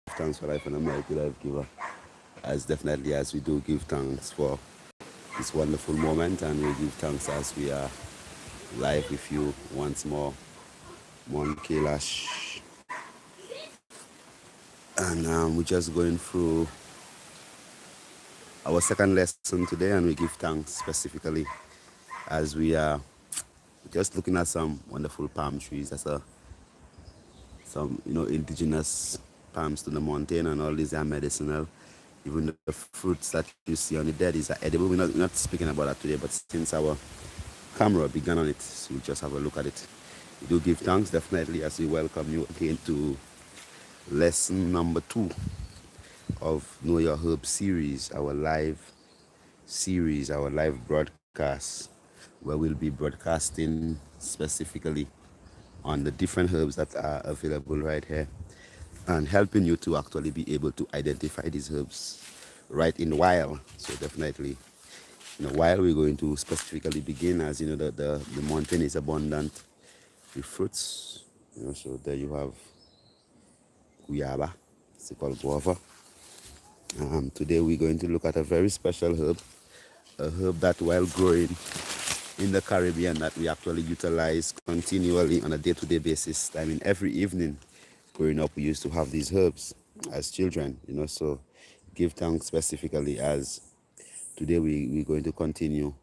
Thanks for life and America Life Giver. As definitely as we do give thanks for this wonderful moment, and we give thanks as we are live with you once more. Mon Kailash. And we're just going through our second lesson today, and we give thanks specifically as we are just looking at some wonderful palm trees. That's some indigenous palms to the mountain, and all these are medicinal. Even the fruits that you see on the dead is edible. We're not speaking about that today, but since our camera began on it, so we'll just have a look at it. We do give thanks definitely as we welcome you again to lesson number 2 of Know Your Herb series, our live series, our live broadcast, where we'll be broadcasting specifically on the different herbs that are available right here and helping you to actually be able to identify these herbs right in while. So definitely, while we're going to specifically begin, as you know, the mountain is abundant with fruits. So there you have guayaba, it's called guava. Today we're going to look at a very special herb, a herb that while growing in the Caribbean that we actually utilize continually on a day-to-day basis. I mean, every evening growing up, we used to have these herbs as children, so give thanks specifically as today we're going to continue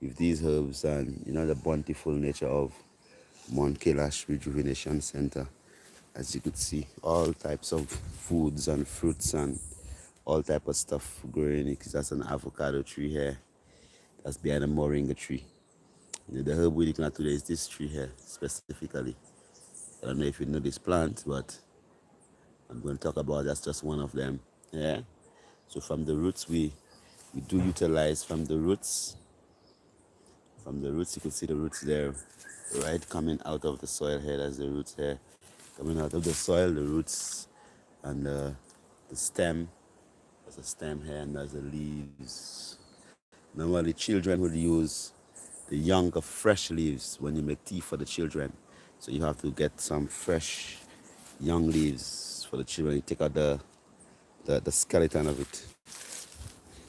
with these herbs and, the bountiful nature of Mount Kailash Rejuvenation Center. As you could see, all types of foods and fruits and all type of stuff growing. That's an avocado tree here. That's behind a moringa tree. The herb we're looking at today is this tree here specifically. I don't know if you know this plant, but I'm going to talk about that's just one of them. Yeah. So from the roots, we do utilize from the roots. From the roots, you can see the roots there, right, coming out of the soil here. That's the roots here, coming out of the soil, the roots, and the stem. There's a stem here, and there's the leaves. Normally, children would use the young of fresh leaves when you make tea for the children. So you have to get some fresh young leaves for the children. You take out the skeleton of it.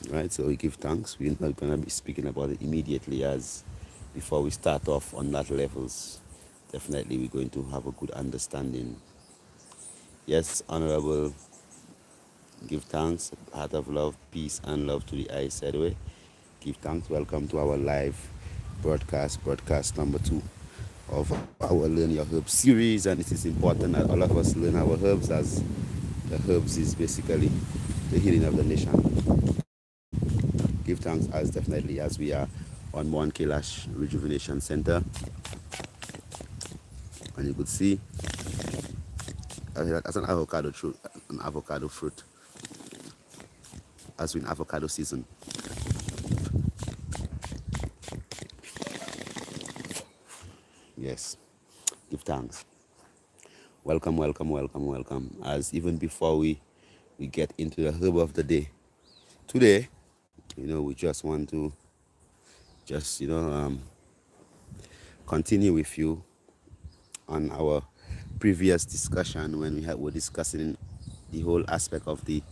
Right, so we give thanks. We're not going to be speaking about it immediately as before we start off on that levels. Definitely we're going to have a good understanding. Yes, Honorable, give thanks, heart of love, peace and love to the eye said way. Give thanks. Welcome to our live broadcast number 2 of our Learn Your Herbs series. And it is important that all of us learn our herbs, as the herbs is basically the healing of the nation. Give thanks as definitely as we are on Mount Kailash Rejuvenation Center. And you could see that's an avocado fruit, as in avocado season. Yes, give thanks. Welcome. As even before we get into the herb of the day, today, we just want to just, continue with you on our previous discussion when were discussing the whole aspect of the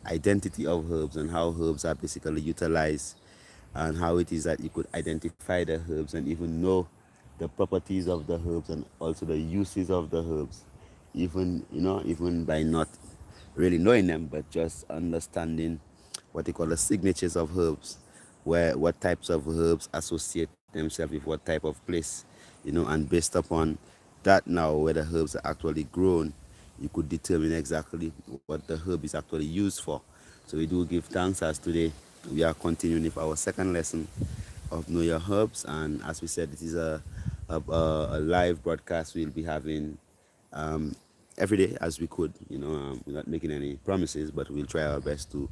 identity of herbs and how herbs are basically utilized, and how it is that you could identify the herbs and even know the properties of the herbs and also the uses of the herbs, even by not really knowing them, but just understanding what they call the signatures of herbs, where what types of herbs associate themselves with what type of place, and based upon that, now where the herbs are actually grown, you could determine exactly what the herb is actually used for. So we do give thanks as today we are continuing with our second lesson of Know Your Herbs, and as we said, it is a live broadcast we'll be having every day as we could. We're not making any promises, but we'll try our best to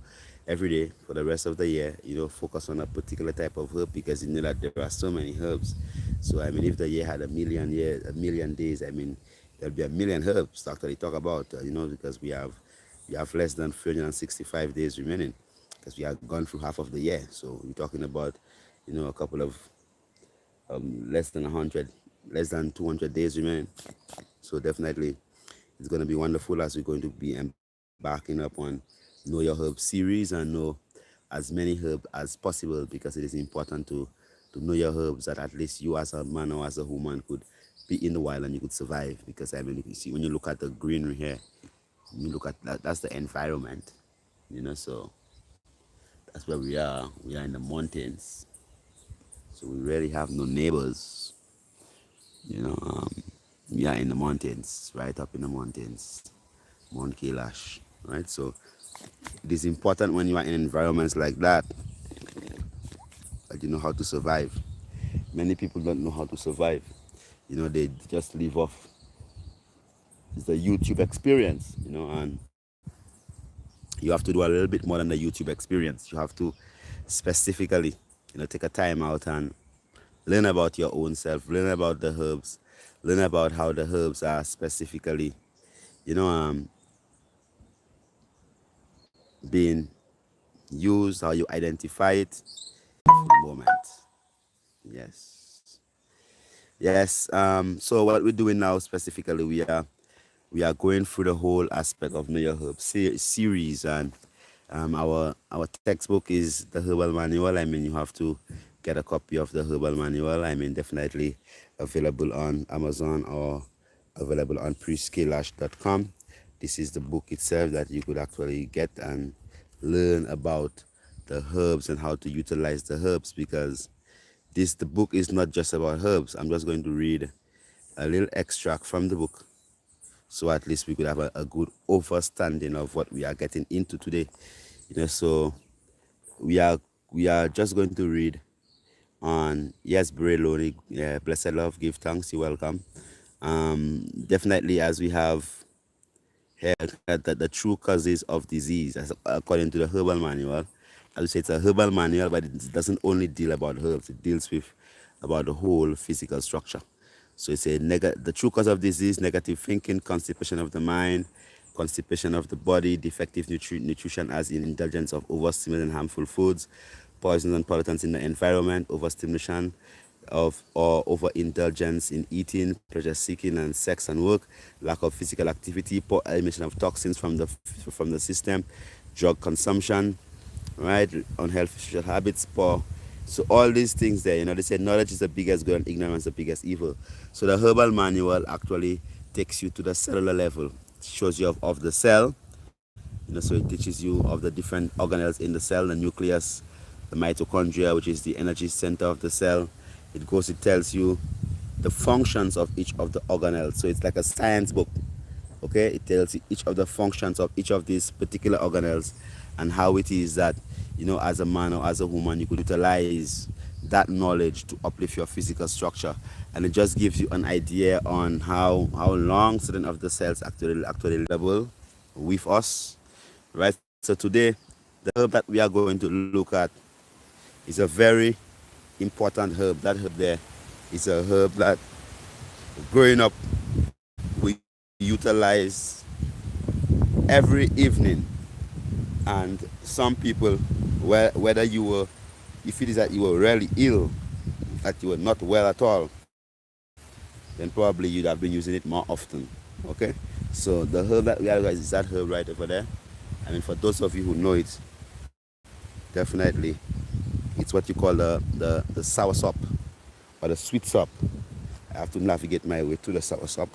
every day for the rest of the year, focus on a particular type of herb, because you know that there are so many herbs. So I mean, if the year had a million days, I mean, there'll be a million herbs to actually talk about, because we have less than 365 days remaining, because we have gone through half of the year. So we're talking about, a couple of less than 100, less than 200 days remaining. So definitely it's going to be wonderful as we're going to be backing up on Know Your Herb series and know as many herbs as possible, because it is important to know your herbs, that at least you as a man or as a woman could be in the wild and you could survive. Because I mean, you see, when you look at the greenery here, you look at that, that's the environment, so that's where we are. We are in the mountains, so we really have no neighbors. You know, we are in the mountains, right up in the mountains, Mount Kailash, right? So it is important when you are in environments like that you know how to survive. Many people don't know how to survive. They just live off the YouTube experience, and you have to do a little bit more than the YouTube experience. You have to specifically, take a time out and learn about your own self, learn about the herbs, learn about how the herbs are specifically, you know, um, being used, how you identify it. Moment. Yes. Yes. So what we're doing now specifically, we are going through the whole aspect of Know Your Herb series, and our textbook is the Herbal Manual. I mean, you have to get a copy of the Herbal Manual. I mean, definitely available on Amazon or available on prescalash.com. This is the book itself that you could actually get and learn about the herbs and how to utilize the herbs, because the book is not just about herbs. I'm just going to read a little extract from the book, so at least we could have a good understanding of what we are getting into today. So we are just going to read on Yes Breloni, Blessed Love, Give Thanks, you're welcome. Definitely, as we have here, that the true causes of disease, as according to the Herbal Manual. As we say, it's a herbal manual, but it doesn't only deal about herbs. It deals with about the whole physical structure. So it's the true cause of disease: negative thinking, constipation of the mind, constipation of the body, defective nutrition as in indulgence of overstimulating harmful foods, poisons and pollutants in the environment, overstimulation of or overindulgence in eating, pleasure seeking and sex and work, lack of physical activity, poor elimination of toxins from the system, drug consumption, right? Unhealthy social habits, poor. So all these things there, they say knowledge is the biggest good and ignorance the biggest evil. So the Herbal Manual actually takes you to the cellular level. It shows you of the cell, so it teaches you of the different organelles in the cell, the nucleus, the mitochondria, which is the energy center of the cell. It tells you the functions of each of the organelles. So it's like a science book. Okay, it tells you each of the functions of each of these particular organelles, and how it is that, as a man or as a woman, you could utilize that knowledge to uplift your physical structure. And it just gives you an idea on how long certain of the cells actually level with us, right? So today, the herb that we are going to look at is a very important herb. That herb there is a herb that, growing up, we utilize every evening. And some people, whether if it is that you were really ill, that you were not well at all, then probably you'd have been using it more often. Okay, so the herb that we have is that herb right over there. I mean, for those of you who know it, definitely it's what you call the sour sop or the sweet sop. I have to navigate my way to the sour sop,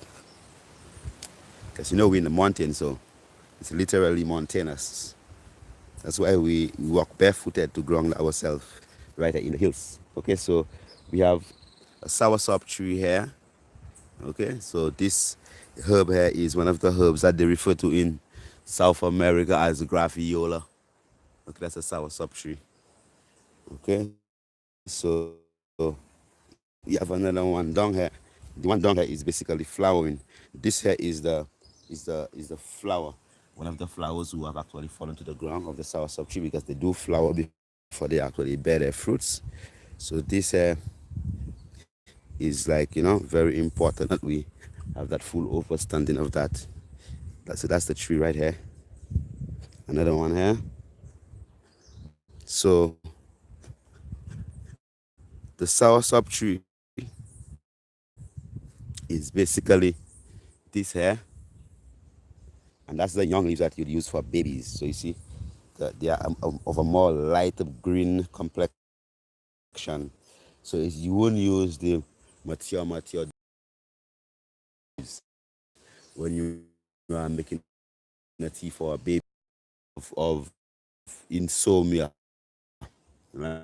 because we're in the mountains, so it's literally mountainous. That's why we walk barefooted to ground ourselves right in the hills. Okay, so we have a soursop tree here. Okay, so this herb here is one of the herbs that they refer to in South America as graphiola. Okay, that's a soursop tree. Okay, so we have another one down here. The one down here is basically flowering. This here is the flower. One of the flowers who have actually fallen to the ground of the soursop tree, because they do flower before they actually bear their fruits. So this is very important that we have that full understanding of that. That's the tree right here. Another one here. So the soursop tree is basically this here. and that's the young leaves that you'd use for babies. So you see, they are of a more light green complexion. So you won't use the mature when you are making a tea for a baby of insomnia. Right?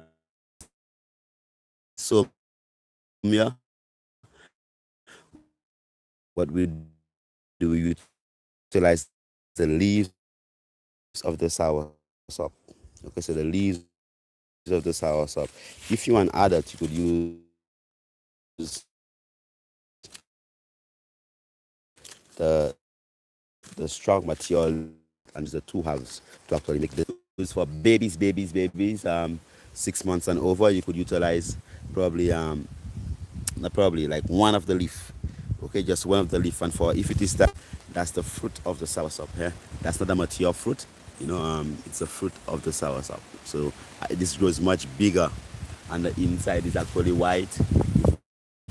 Insomnia, what we do, we utilize the leaves of the sour sop. Okay, so the leaves of the sour sop. If you're an adult, you could use the strong material and the two halves to actually make the use for babies 6 months and over. You could utilize probably probably like one of the leaf. Okay, just one of the leaf. And for if it is that's the fruit of the soursop here. That's not a mature fruit, it's a fruit of the soursop. So this grows much bigger, and the inside is actually white,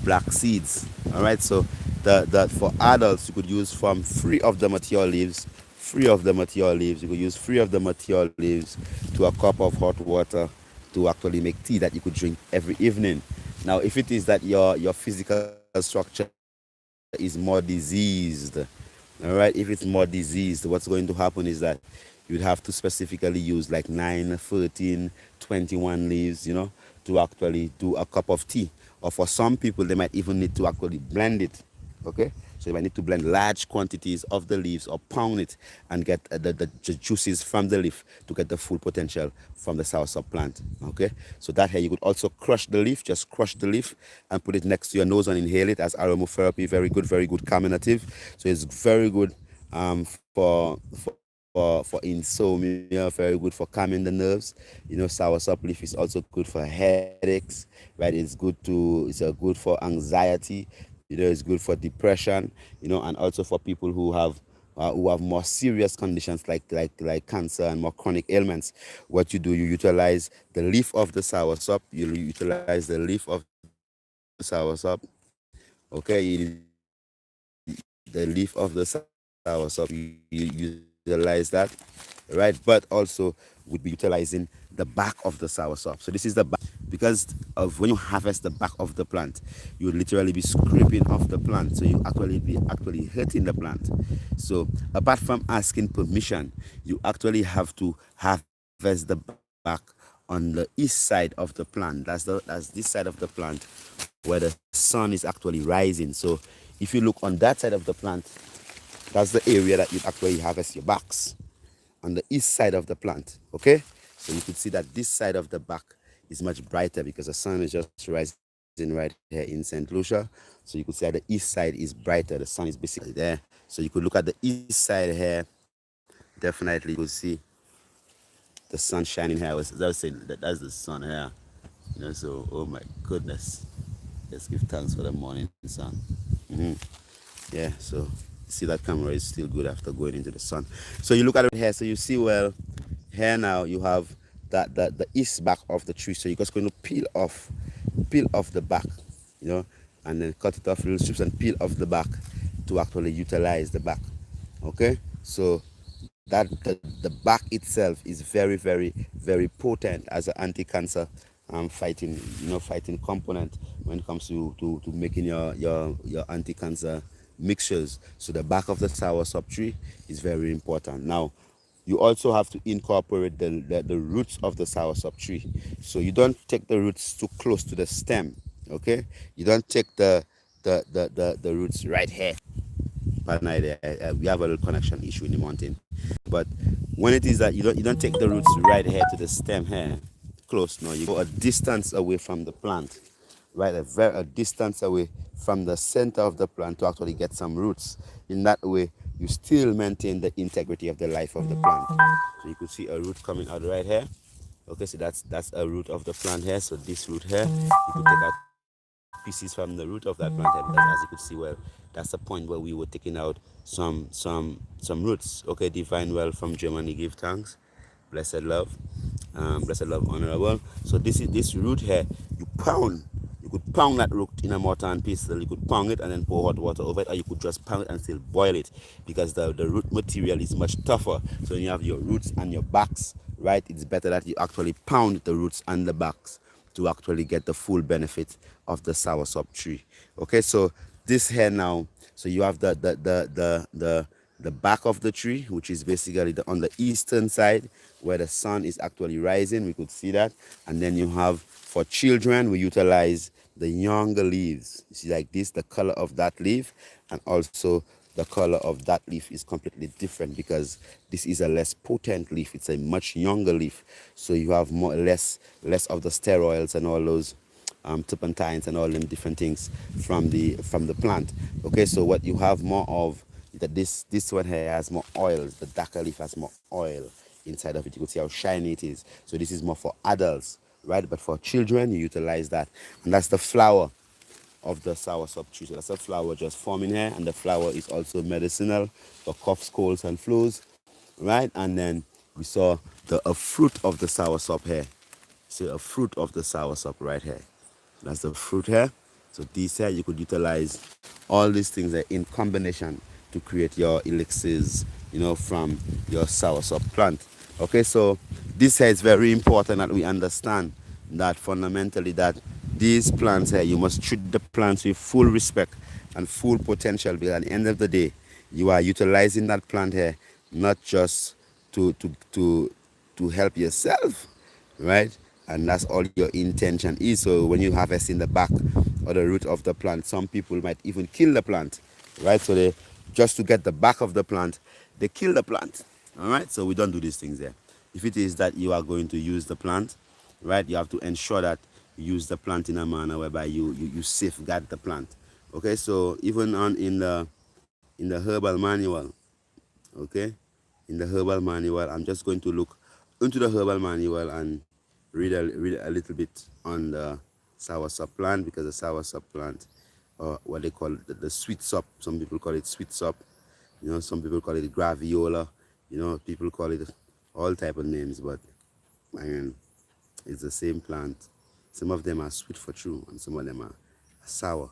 black seeds. All right, so the for adults you could use from free of the mature leaves. You could use free of the mature leaves to a cup of hot water to actually make tea that you could drink every evening. Now, if it is that your physical structure is more diseased, all right, if it's more diseased, what's going to happen is that you'd have to specifically use like 9, 13, 21 leaves, to actually do a cup of tea. Or for some people, they might even need to actually blend it. Okay, so you might need to blend large quantities of the leaves or pound it and get the juices from the leaf to get the full potential from the soursop plant. Okay, so that here you could also crush the leaf, just crush the leaf and put it next to your nose and inhale it as aromatherapy. Very good carminative. So it's very good for insomnia, very good for calming the nerves. Soursop leaf is also good for headaches, right? It's good for anxiety. It's good for depression, and also for people who have more serious conditions like cancer and more chronic ailments. What you do, you utilize the leaf of the soursop. You utilize the leaf of the soursop. Okay, the leaf of the soursop. You utilize that, right? But also would be utilizing the back of the soursop. So this is the back, because of when you harvest the back of the plant, you would literally be scraping off the plant. So you actually hurting the plant. So apart from asking permission, you actually have to harvest the back on the east side of the plant. That's this side of the plant where the sun is actually rising. So if you look on that side of the plant, that's the area that you actually harvest your backs, on the east side of the plant. Okay, so you could see that this side of the back is much brighter because the sun is just rising right here in St. Lucia. So you could see that the east side is brighter. The sun is basically there. So you could look at the east side here. Definitely you could see the sun shining here. I was saying that's the sun here. So oh my goodness. Let's give thanks for the morning sun. Yeah, so see that camera is still good after going into the sun. So you look at it here, so you see, well, here now you have the east back of the tree. So you're just going to peel off the back, and then cut it off little strips and peel off the back to actually utilize the back. Okay, so that the back itself is very, very, very potent as an anti-cancer fighting component when it comes to making your anti-cancer mixtures. So the back of the soursop tree is very important. Now, you also have to incorporate the roots of the soursop tree. So you don't take the roots too close to the stem. Okay, you don't take the roots right here. But we have a little connection issue in the mountain. But when it is that you don't take the roots right here to the stem here, close. No, you go a distance away from the plant, right? A distance away from the center of the plant to actually get some roots. In that way, you still maintain the integrity of the life of the plant. So you could see a root coming out right here. Okay, so that's a root of the plant here. So this root here, you could take out pieces from the root of that plant here, because as you could see, well, that's the point where we were taking out some roots. Okay, divine well from Germany, give thanks. Blessed love, honorable. So this root here, you could pound that root in a mortar and pestle. You could pound it and then pour hot water over it, or you could just pound it and still boil it, because the root material is much tougher. So when you have your roots and your backs, right, it's better that you actually pound the roots and the backs to actually get the full benefit of the soursop tree. Okay, so this here now, so you have the back of the tree, which is basically on the eastern side where the sun is actually rising. We could see that. And then you have, for children, we utilize the younger leaves. You see, like this, the color of that leaf, and also the color of that leaf is completely different, because this is a less potent leaf. It's a much younger leaf, so you have less of the steroids and all those turpentines and all them different things from the plant. Okay, so what you have more of, that this one here has more oils. The darker leaf has more oil inside of it. You can see how shiny it is. So this is more for adults, right? But for children, you utilize that. And that's the flower of the soursop tree. So that's a flower just forming here, and the flower is also medicinal for coughs, colds, and flus, right? And then we saw a fruit of the soursop here. See a fruit of the soursop right here. That's the fruit here. So these here, you could utilize all these things in combination to create your elixirs, from your soursop plant. Okay, so this here is very important that we understand that fundamentally that these plants here, you must treat the plants with full respect and full potential, because at the end of the day, you are utilizing that plant here not just to help yourself, right? And that's all your intention is. So when you harvest in the back or the root of the plant, some people might even kill the plant, right? So they, just to get the back of the plant, they kill the plant. All right, so we don't do these things there. If it is that you are going to use the plant, right, you have to ensure that you use the plant in a manner whereby you safeguard the plant. Okay, so even in the herbal manual, okay, in the herbal manual, I'm just going to look into the herbal manual and read a little bit on the soursop plant, because the soursop plant, what they call the sweet sop. Some people call it sweet sop. Some people call it graviola. People call it all type of names, but I mean, it's the same plant. Some of them are sweet for true, and some of them are sour.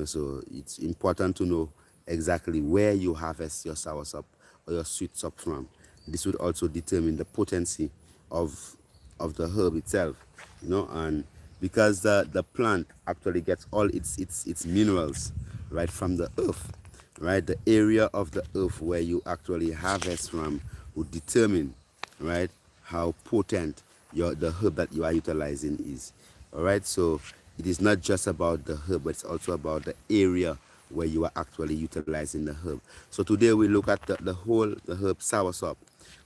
So it's important to know exactly where you harvest your soursop or your sweet sop from. This would also determine the potency of the herb itself. And because the plant actually gets all its minerals right from the earth, right? The area of the earth where you actually harvest from would determine, right, how potent the herb that you are utilizing is. All right, so it is not just about the herb, but it's also about the area where you are actually utilizing the herb. So today we look at the herb soursop,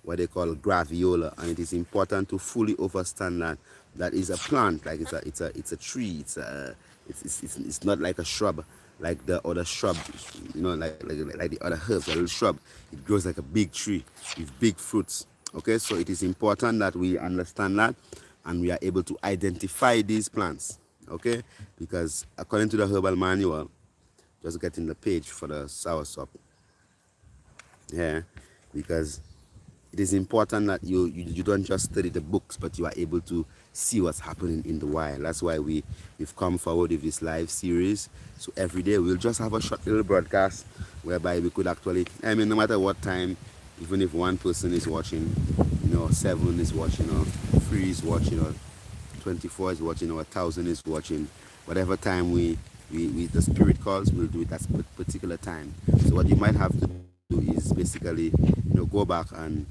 what they call graviola, and it is important to fully understand that is a plant, like it's a tree. It's not like a shrub, like the other shrub, like the other herbs, a little shrub. It grows like a big tree with big fruits. Okay, so it is important that we understand that, and we are able to identify these plants. Okay, because according to the herbal manual, just getting the page for the soursop. Yeah, because it is important that you don't just study the books, but you are able to see what's happening in the wild. That's why we've come forward with this live series. So every day we'll just have a short little broadcast whereby we could actually, no matter what time, even if one person is watching, 7 is watching, or 3 is watching, or 24 is watching, or 1,000 is watching, whatever time we the spirit calls, we'll do it at particular time. So what you might have to do is basically, go back and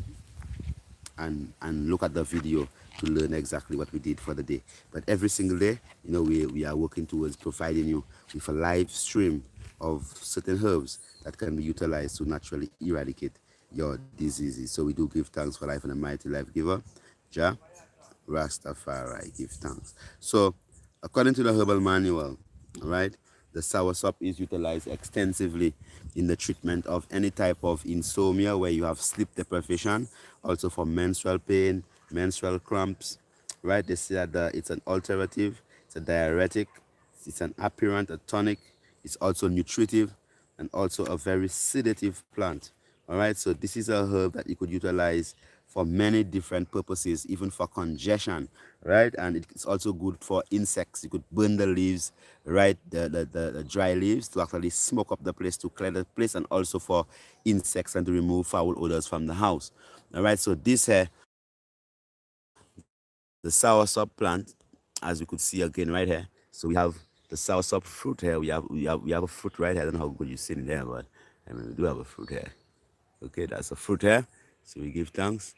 look at the video to learn exactly what we did for the day. But every single day, we are working towards providing you with a live stream of certain herbs that can be utilized to naturally eradicate your diseases. So we do give thanks for life and a mighty life giver, Jah Rastafari. Give thanks. So according to the herbal manual, right, the soursop is utilized extensively in the treatment of any type of insomnia where you have sleep deprivation, also for menstrual pain, menstrual cramps, right? They say that it's an alternative, it's a diuretic, it's an apparent, a tonic, it's also nutritive, and also a very sedative plant. All right, so this is a herb that you could utilize for many different purposes, even for congestion, right? And it's also good for insects. You could burn the leaves, right? The dry leaves to actually smoke up the place, to clear the place, and also for insects and to remove foul odors from the house. All right, so this here, the soursop plant, as we could see again right here. So we have the soursop fruit here. We have a fruit right here. I don't know how good you see it there, but I mean we do have a fruit here. Okay, that's a fruit here. So we give thanks.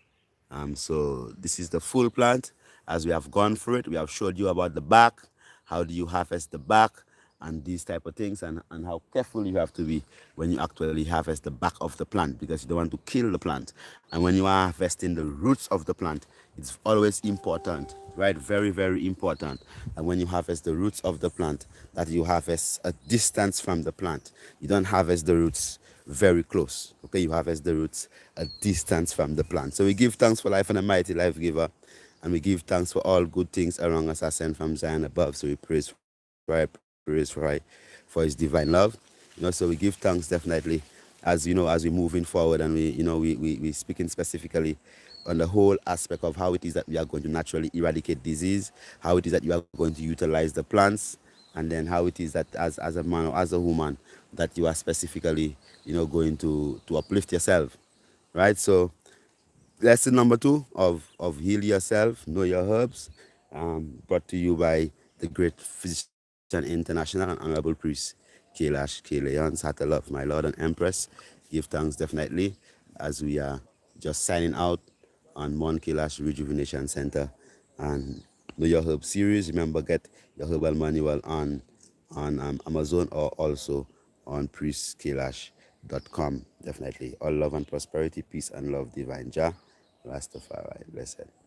So this is the full plant. As we have gone through it, we have showed you about the bark, how do you harvest the bark, and these type of things, and how careful you have to be when you actually harvest the back of the plant, because you don't want to kill the plant. And when you are harvesting the roots of the plant, it's always important, right? Very, very important. And when you harvest the roots of the plant, that you harvest a distance from the plant. You don't harvest the roots very close. Okay, you harvest the roots a distance from the plant. So we give thanks for life and a mighty life giver, and we give thanks for all good things around us are sent from Zion above. So we praise for his divine love. So we give thanks definitely as as we're moving forward, and we speaking specifically on the whole aspect of how it is that we are going to naturally eradicate disease, how it is that you are going to utilize the plants, and then how it is that as a man or as a woman that you are specifically going to uplift yourself, right? So lesson number 2 of heal yourself, know your herbs, brought to you by the great physician international and honorable priest Kailash K. Leons. Heart of love, my Lord and Empress. Give thanks definitely as we are just signing out on Mount Kailash Rejuvenation Center and Know Your Herb series. Remember, get your herbal manual on Amazon, or also on priestkailash.com. Definitely. All love and prosperity, peace and love, divine Jah. Rastafari. Blessed.